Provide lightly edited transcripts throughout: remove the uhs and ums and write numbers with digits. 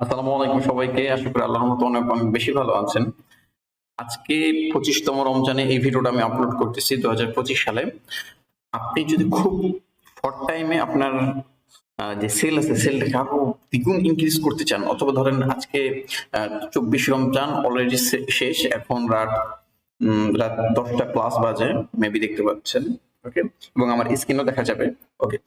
আসসালামু আলাইকুম সবাইকে। আশা করি আল্লাহর মতো অনেক অনেক বেশি ভালো আছেন। আজকে ২৫তম রমজানে এই ভিডিওটা আমি আপলোড করতেছি ২০২৫ সালে। আপনি যদি খুব শর্ট টাইমে আপনার যে সেল আছে সেলটাকে আরো দ্বিগুণ ইনক্রিজ করতে চান, অথবা ধরেন আজকে ২৪ রমজান অলরেডি শেষ, এখন রাত ১০টা প্লাস বাজে, মেবি দেখতে পাচ্ছেন। ওকে, এবং আমার স্ক্রিনও দেখা যাবে। ওকে,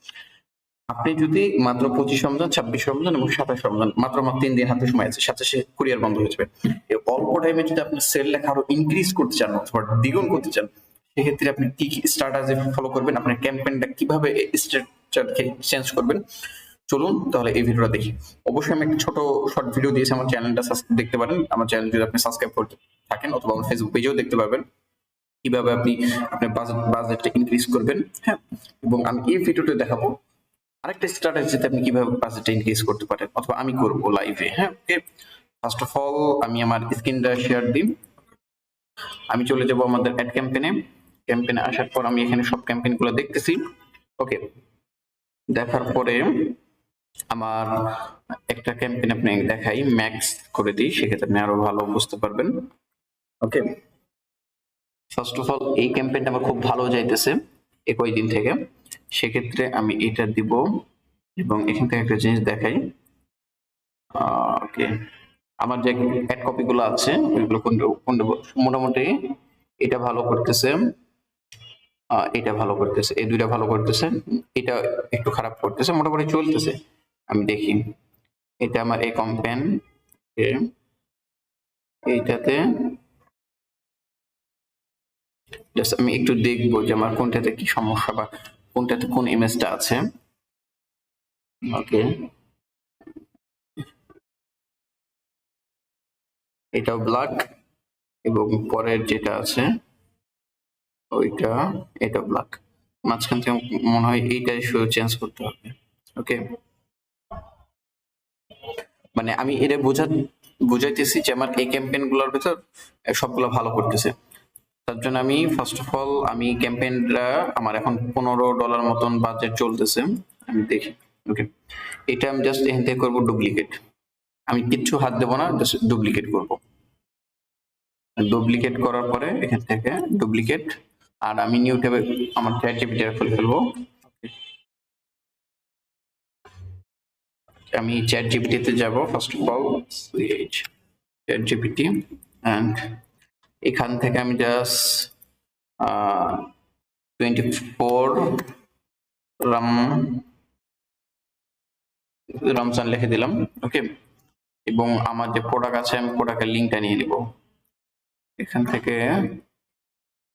আপনি যদি মাত্র ২৫ রমজান, ২৬ রমজান এবং ২৭ রমজান, মাত্র ৩ দিন হাতে সময় আছে, সাথে সে কুরিয়ার বন্ধ হয়ে যাবে। এই অল্প টাইমে যদি আপনি সেল লেখা আরো ইনক্রিজ করতে চান অথবা দ্বিগুণ করতে চান, সেক্ষেত্রে আপনি কি কি স্ট্র্যাটেজি ফলো করবেন, আপনার ক্যাম্পেইনটা কিভাবে স্ট্রাকচারকে চেঞ্জ করবেন, চলুন তাহলে এই ভিডিওটা দেখি। অবশ্যই আমি একটা ছোট শর্ট ভিডিও দিয়েছি, আমার চ্যানেলটা দেখতে পারেন। আমার চ্যানেল যদি আপনি সাবস্ক্রাইব করতে থাকেন, অথবা আমার ফেসবুক পেজেও দেখতে পাবেন কিভাবে আপনি আপনার বাজেটটা ইনক্রিজ করবেন। হ্যাঁ, এবং আমি এই ভিডিওতে দেখাবো আরেকটা স্ট্র্যাটেজিতে আপনি কিভাবে বাজেটটা ইনক্রিজ করতে পারেন, অথবা আমি করব লাইভে। হ্যাঁ, ওকে। ফার্স্ট অফ অল আমি আমার স্ক্রিনটা শেয়ার দিই। আমি চলে যাব আমাদের অ্যাড ক্যাম্পেইনে আসার পর আমি এখানে সব ক্যাম্পেইনগুলো দেখতেছি। ওকে, দেখার পরে আমার একটা ক্যাম্পেইন আপনি দেখাই, ম্যাক্স করে দিই, সেক্ষেত্রে আপনি আরো ভালো বুঝতে পারবেন। ওকে, ফার্স্ট অফ অল এই ক্যাম্পেইনটা আমার খুব ভালো যাইতেছে এই কয়েকদিন থেকে, সেক্ষেত্রে আমি এটা দিব এবং এখান থেকে একটা জিনিস দেখাই। ওকে, আমার যে অ্যাড কপি গুলো আছে ওইগুলো মোটামুটি এটা ভালো করতেছে, এটা ভালো করতেছে, এই দুইটা ভালো করতেছে, এটা একটু খারাপ করতেছে, মোটামুটি চলতেছে। আমি দেখি, এটা আমার এই কম্পেন, এইটাতে জাস্ট আমি একটু দেখবো যে আমার কোনটাতে কি সমস্যা বা কোনটাতে কোন ইমেজটা আছে। ওকে, এটাও ব্ল্যাক, এবং পরের যেটা আছে ওইটা, এটা ব্ল্যাক, মাঝখান থেকে মনে হয় এইটাই শুধু চেঞ্জ করতে হবে। ওকে, মানে আমি এটা বুঝাইতেছি যে আমার এই ক্যাম্পেইন গুলোর ভিতর সবগুলো ভালো করতেছে। তার জন্য আমি ফার্স্ট অফ অল আমি ক্যাম্পেইনটা, আমার এখন $15 মতন বাজেট চলতেছে, আমি দেখি। ওকে, এটা আমি জাস্ট এখান থেকে করবো ডুপ্লিকেট, আমি কিচ্ছু হাত দেবো না, জাস্ট ডুপ্লিকেট করবো। ডুপ্লিকেট করার পরে এখান থেকে ডুপ্লিকেট, আর আমি নিউ ট্যাবে আমার চ্যাট জিপিটি খুলে ফেলবো। আমি চ্যাট জিপিটিতে যাব, first of all chat GPT, and এখান থেকে আমি জাস্ট 24 রমজান লিখে দিলাম। ওকে, এবং আমার যে প্রোডাক্ট আছে আমি প্রোডাক্টের লিঙ্কটা নিয়ে নিব, এখান থেকে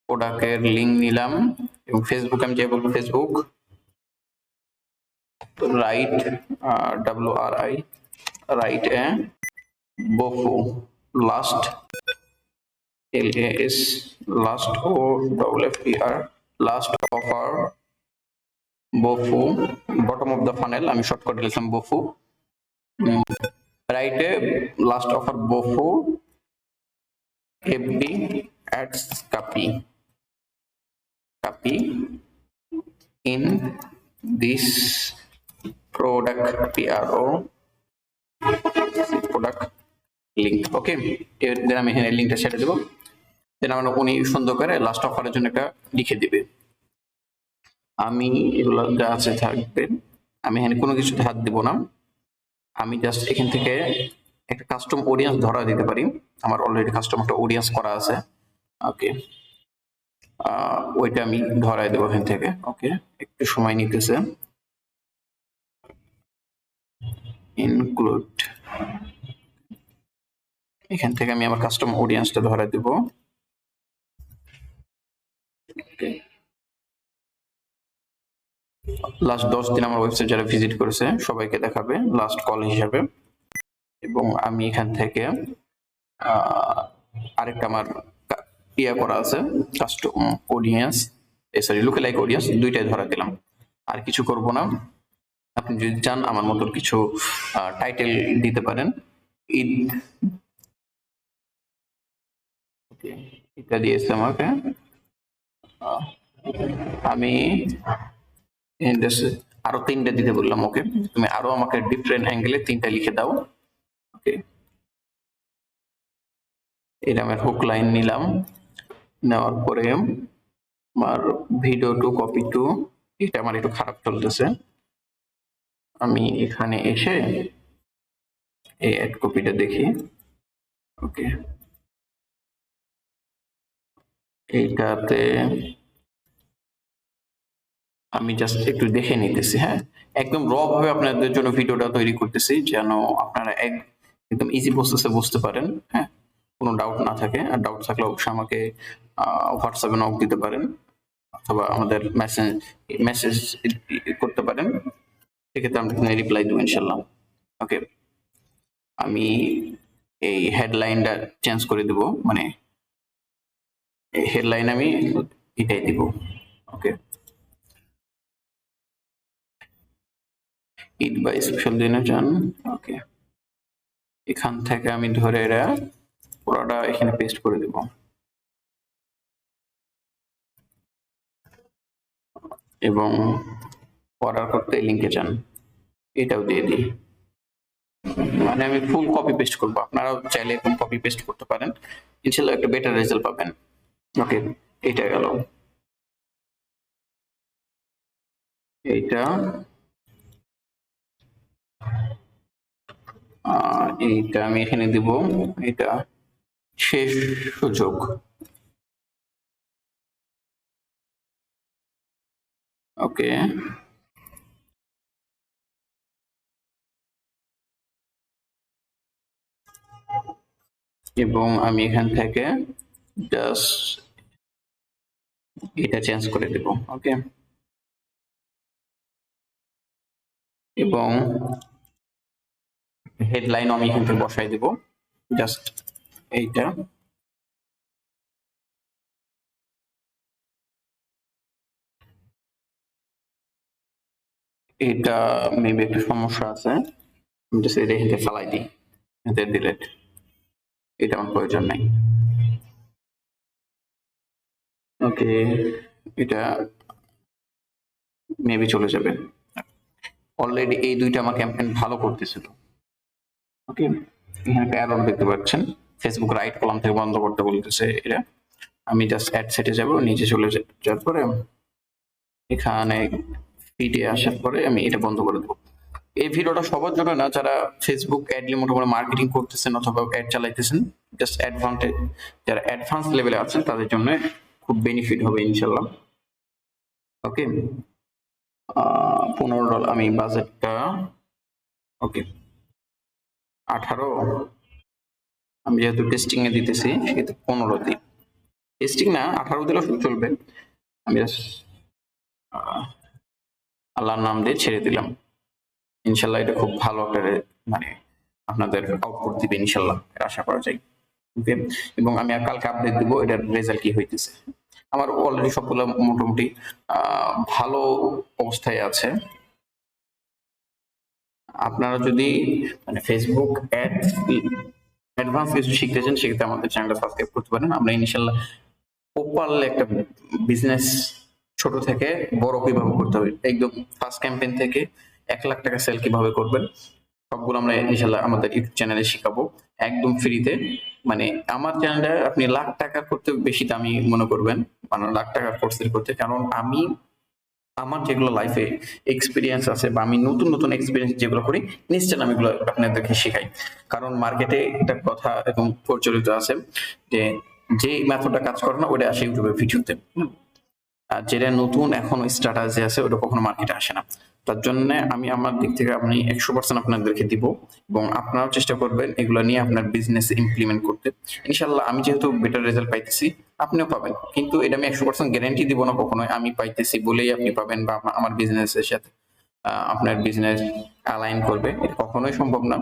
প্রোডাক্টের লিঙ্ক নিলাম, এবং ফেসবুক আমি যে বলবো ফেসবুক রাইট, WRI রাইট এ BOFU, last LAS, last OFFER, last offer BOFU, bottom of the funnel আমি শর্টকাট লিখলাম বফু, রাইটে last offer BOFU, FB ads copy in this product product link. Okay, then আমি এখানে লিঙ্কটা ছেড়ে দেবো, দেন আমরা উনি সুন্দর করে লাস্ট অফারের জন্য একটা লিখে দিবে। আমি এগুলো যা আছে থাকবে, আমি এখানে কোনো কিছুতে হাত দিব না, আমি জাস্ট এখান থেকে একটা কাস্টম অডিয়েন্স ধরা দিতে পারি, আমার অলরেডি কাস্টম একটা অডিয়েন্স করা আছে। ওকে, ওইটা আমি ধরাই দেবো এখান থেকে। ওকে, একটু সময় নিতেছে, ইনক্লুড, এখান থেকে আমি আমার কাস্টম অডিয়েন্সটা ধরাই দেব। লাস্ট 10 দিন আমার ওয়েবসাইট যারা ভিজিট করেছে সবাইকে দেখাবে লাস্ট কল হিসাবে, এবং আমি এখান থেকে আরেকটা আমার ইয়া করা আছে custom audience, sorry lookalike audience, দুইটাই ধরা দিলাম, আর কিছু করব না। আপনি যদি চান আমার মতো কিছু টাইটেল দিতে পারেন, ঈদ, ওকে, এটা দিয়েছে আমাকে, আমি আরো 3টা দিতে বললাম। ওকে, তুমি আরো আমাকে ডিফারেন্ট অ্যাঙ্গেলে 3টা লিখে দাও। এটা আমার হুক লাইন নিলাম, নেওয়ার পরে আমার ভিডিও টু কপি টু, এটা আমার একটু খারাপ চলতেছে, আমি এখানে এসে এই অ্যাড কপিটা দেখি। ওকে, এইটাতে আমি জাস্ট একটু দেখে নিতেছি। হ্যাঁ, একদম র ভাবে আপনাদের জন্য ভিডিওটা তৈরি করতেছি যেন আপনারা একদম ইজি প্রসেসে বুঝতে পারেন। হ্যাঁ, কোনো ডাউট না থাকে, আর ডাউট থাকলে অবশ্যই আমাকে হোয়াটসঅ্যাপে নক দিতে পারেন অথবা আমাদের মেসেজ করতে পারেন, সেক্ষেত্রে আমরা রিপ্লাই দেবো ইনশাল্লাহ। ওকে, আমি এই হেডলাইনটা চেঞ্জ করে দেব, মানে হেডলাইন আমি এটাই দিব। ওকে, ঈদ বা স্পেশাল দিনে যান। ওকে, এখান থেকে আমি ধরে এরা পুরোটা এখানে পেস্ট করে দেব এবং অর্ডার করতে লিঙ্কে যান, এটাও দিয়ে দিই। মানে আমি ফুল কপি পেস্ট করবো, আপনারাও চাইলে এরকম কপি পেস্ট করতে পারেন, ইনশাল্লাহ একটা বেটার রেজাল্ট পাবেন। ওকে, এটা গেল, এইটা এইটা আমি এখানে দিব, এটা শেষ সুযোগ। ওকে, এবং আমি এখান থেকে জাস্ট এটা চেঞ্জ করে দেব। ওকে, এবং হেডলাইন আমি এখান থেকে বসাই দেব জাস্ট এইটা। এটা মেবি একটু সমস্যা আছে, আমি জাস্ট এটা এখান থেকে ফালাই দিই, এতে ডিলেট, এটা আমার প্রয়োজন নাই। ওকে, এটা মেবি চলে যাবে, অলরেডি এই দুইটা আমার ক্যাম্পেইন ভালো করতেছিল। ওকে, এখানে একটা এরর দেখতে পাচ্ছেন, ফেসবুক রাইট কলাম থেকে বন্ধ করতে বলতেছে এটা। আমি জাস্ট অ্যাড সেটে যাব, নিচে চলে যাওয়ার পরে এখানে ফিডে আসার পরে আমি এটা বন্ধ করে দেবো। এই ভিডিওটা সবার জন্য না, যারা ফেসবুক অ্যাডলি মোটামুটি মার্কেটিং করতেছেন অথবা অ্যাড চালাইতেছেন, জাস্ট অ্যাডভান্টেজ, যারা অ্যাডভান্স লেভেলে আছেন তাদের জন্য খুব বেনিফিট হবে ইনশাল্লাহ। ওকে, $15 আমি বাজেটটা, ওকে 18, আমি যেহেতু টেস্টিং এ দিতেছি সেহেতু 15 দিই, টেস্টিং না 18 দিলেও চলবে। আমি আল্লাহর নাম দিয়ে ছেড়ে দিলাম, ইনশাল্লাহ এটা খুব ভালো একটা মানে আপনাদের আউটপুট দিবে ইনশাল্লাহ, এটা আশা করা যায়। ওকে, এবং আমি কালকে আপডেট দিব এটার রেজাল্ট কি হইতেছে। আমার অলরেডি সবগুলো মোটামুটি ভালো অবস্থায় আছে। আপনারা যদি মানে ফেসবুক অ্যাডভান্স কিছু শিখতে চান, সেক্ষেত্রে আমাদের চ্যানেলটা সাবস্ক্রাইব করতে পারেন। আমরা ইনশাল্লাহ প্রপারলি একটা বিজনেস ছোট থেকে বড় কিভাবে করতে হবে, একদম ফার্স্ট ক্যাম্পেইন থেকে 1 লাখ টাকা সেল কিভাবে করবেন, সবগুলো আমরা ইনশাল্লাহ আমাদের ইউটিউব চ্যানেলে শিখাবো একদম ফ্রিতে। মানে আমার চ্যানেলটা আপনি লাখ টাকা করতে বেশি দামি মনে করবেন, মানে লাখ টাকার কোর্সের করতে, কারণ আমি আমার যেগুলো লাইফে এক্সপিরিয়েন্স আছে বা আমি নতুন নতুন এক্সপিরিয়েন্স যেগুলো করি, নিশ্চয় আমি এগুলো আপনাদেরকে শেখাই। কারণ মার্কেটে একটা কথা এবং প্রচলিত আছে যে যে মেথডটা কাজ করে না ওটা আসে ইউটিউবে ভিডিওতে, আর যেটা নতুন এখনো স্ট্র্যাটাজি আছে ওটা কখনো মার্কেটে আসে না। তার জন্য আমি আমার দিক থেকে আপনি 100% আপনাদেরকে দিব, এবং আপনারাও চেষ্টা করবেন এগুলো নিয়ে আপনার বিজনেস ইমপ্লিমেন্ট করতে। ইনশাল্লাহ আমি যেহেতু বেটার রেজাল্ট পাইতেছি, আপনিও পাবেন, কিন্তু এটা আমি 100% গ্যারান্টি দিব না কখনোই আমি পাইতেছি বলেই আপনি পাবেন বা আমার বিজনেসের সাথে আপনার বিজনেস অ্যালাইন করবে, এটা কখনোই সম্ভব না।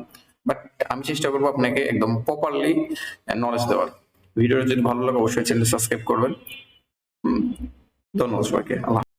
বাট আমি চেষ্টা করবো আপনাকে একদম প্রপারলি নলেজ দেওয়ার। ভিডিওটা যদি ভালো লাগে অবশ্যই চ্যানেল সাবস্ক্রাইব করবেন। ধন্যবাদ সবাইকে। আল্লাহ।